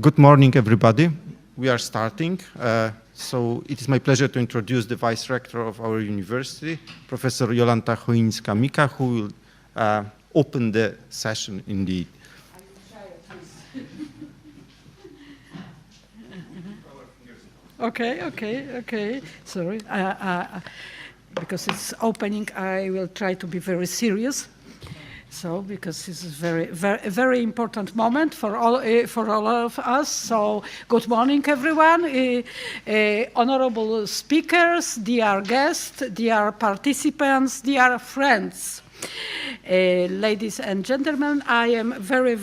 Good morning, everybody. We are starting. So it is my pleasure to introduce the Vice Rector of our university, Professor Jolanta Choińska-Mika, who will open the session indeed. Okay. Sorry. Because it's opening, I will try to be very serious. So, because this is a very important moment for all of us. So, good morning, everyone. Honorable speakers, dear guests, dear participants, dear friends. Ladies and gentlemen, I am very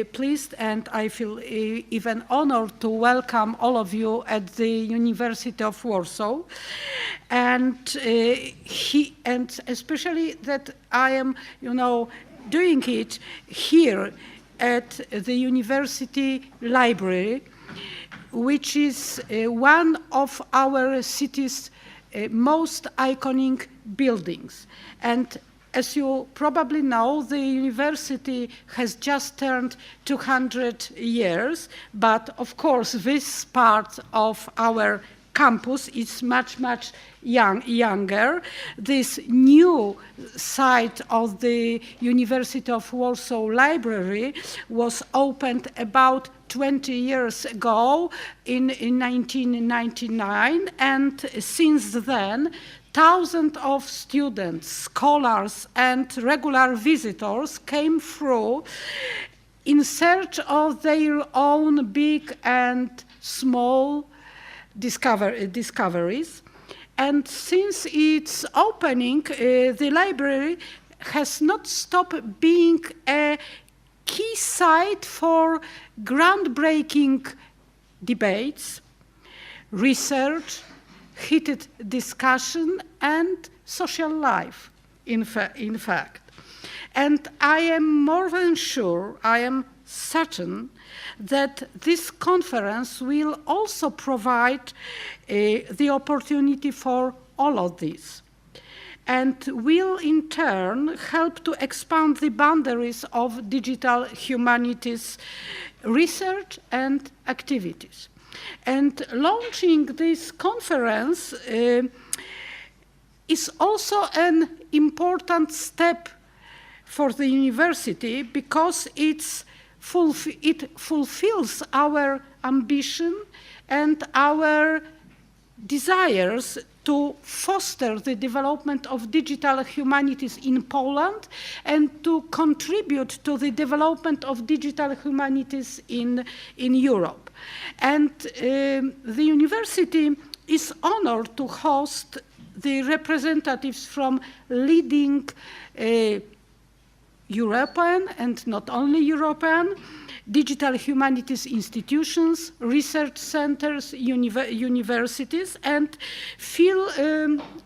pleased, and I feel even honored to welcome all of you at the University of Warsaw, and especially that I am, doing it here at the university library, which is one of our city's most iconic buildings. And as you probably know, the university has just turned 200 years, but of course this part of our campus is much younger. This new site of the University of Warsaw Library was opened about 20 years ago in 1999, and since then thousands of students, scholars, and regular visitors came through in search of their own big and small discoveries. And since its opening, the library has not stopped being a key site for groundbreaking debates, research, heated discussion, and social life, in fact. And I am more than sure, I am certain, that this conference will also provide the opportunity for all of this, and will in turn help to expand the boundaries of digital humanities research and activities. And launching this conference is also an important step for the university, because it fulfills our ambition and our desires to foster the development of digital humanities in Poland and to contribute to the development of digital humanities in Europe. And the university is honored to host the representatives from leading European and not only European digital humanities institutions, research centers, universities, and feels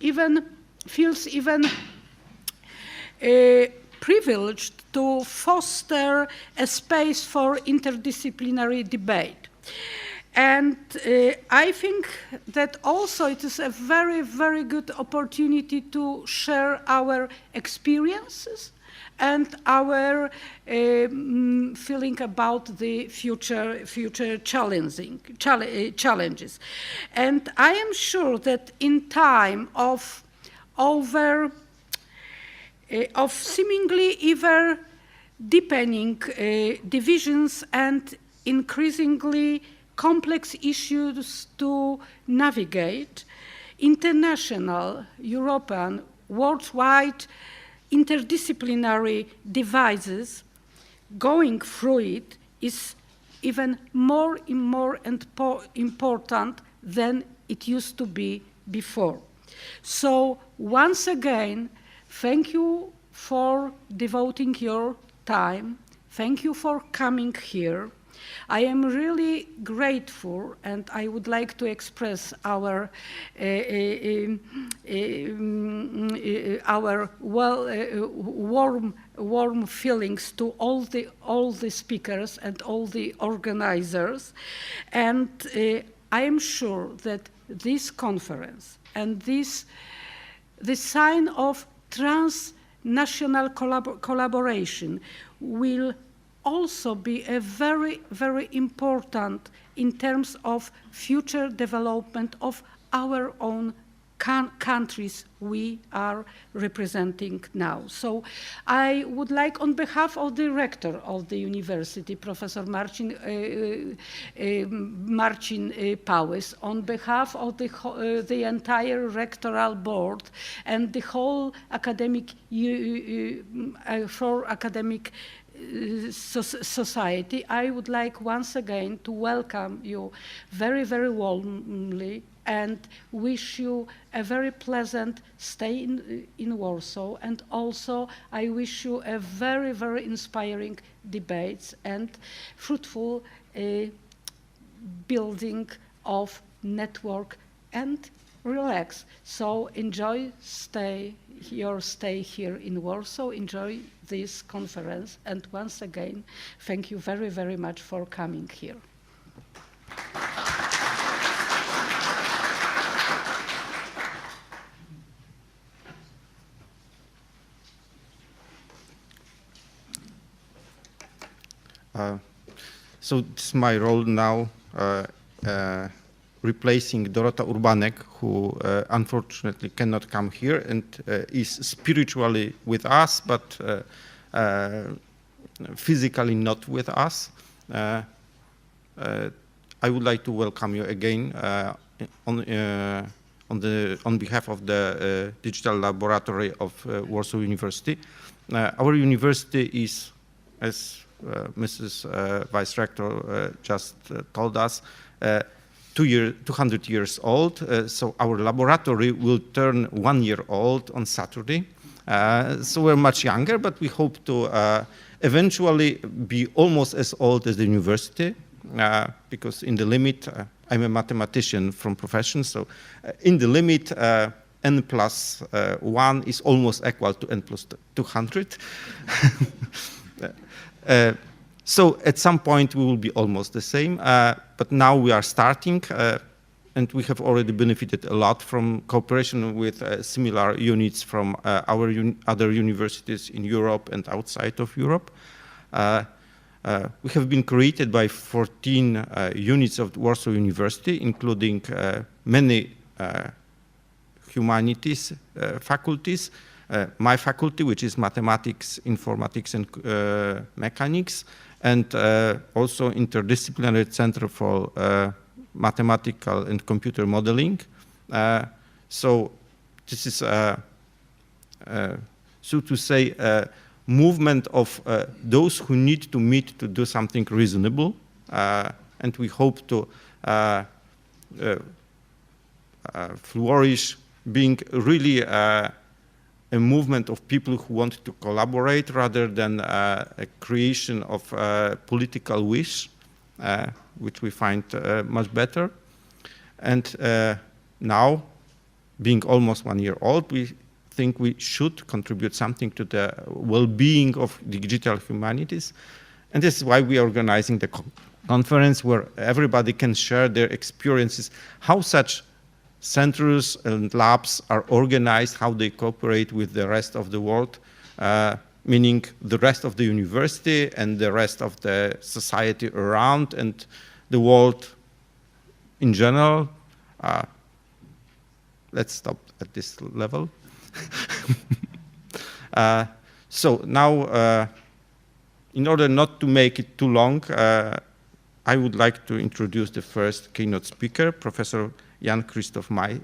even privileged to foster a space for interdisciplinary debate. And I think that also it is a very good opportunity to share our experiences and our feeling about the future challenges. And I am sure that in time of seemingly ever deepening divisions and increasingly complex issues to navigate, international, European, worldwide interdisciplinary devices, going through it is even more important than it used to be before. So once again, thank you for devoting your time. Thank you for coming here. I am really grateful, and I would like to express our warm feelings to all the speakers and all the organizers. And I am sure that this conference and this sign of transnational collaboration will also be a very, very important in terms of future development of our own countries we are representing now. So I would like, on behalf of the rector of the university, Professor Marcin Pałys, on behalf of the entire rectoral board and the whole academic society, I would like once again to welcome you very, very warmly and wish you a very pleasant stay in Warsaw. And also I wish you a very, very inspiring debates and fruitful building of network and relax. So enjoy your stay here in Warsaw, enjoy this conference, and once again, thank you very, very much for coming here. So this is my role now, replacing Dorota Urbanek, who unfortunately cannot come here and is spiritually with us, but physically not with us. I would like to welcome you again on behalf of the Digital Laboratory of Warsaw University. Our university is, as Mrs. Vice Rector just told us, 200 years old. So our laboratory will turn 1 year old on Saturday. So we're much younger, but we hope to eventually be almost as old as the university, because in the limit, I'm a mathematician from profession, so in the limit, n plus 1 is almost equal to n plus 200. So at some point we will be almost the same, but now we are starting, and we have already benefited a lot from cooperation with similar units from our other universities in Europe and outside of Europe. We have been created by 14 units of Warsaw University, including many humanities faculties, my faculty, which is mathematics, informatics, and mechanics, and also interdisciplinary center for mathematical and computer modeling. So this is, so to say, a movement of those who need to meet to do something reasonable, and we hope to flourish, being really a movement of people who want to collaborate rather than a creation of a political wish, which we find much better. And now, being almost 1 year old, we think we should contribute something to the well-being of digital humanities. And this is why we are organizing the conference, where everybody can share their experiences, how such centers and labs are organized, how they cooperate with the rest of the world, meaning the rest of the university and the rest of the society around and the world in general. Let's stop at this level. So now, in order not to make it too long, I would like to introduce the first keynote speaker, Professor Jan Krzysztof Maj.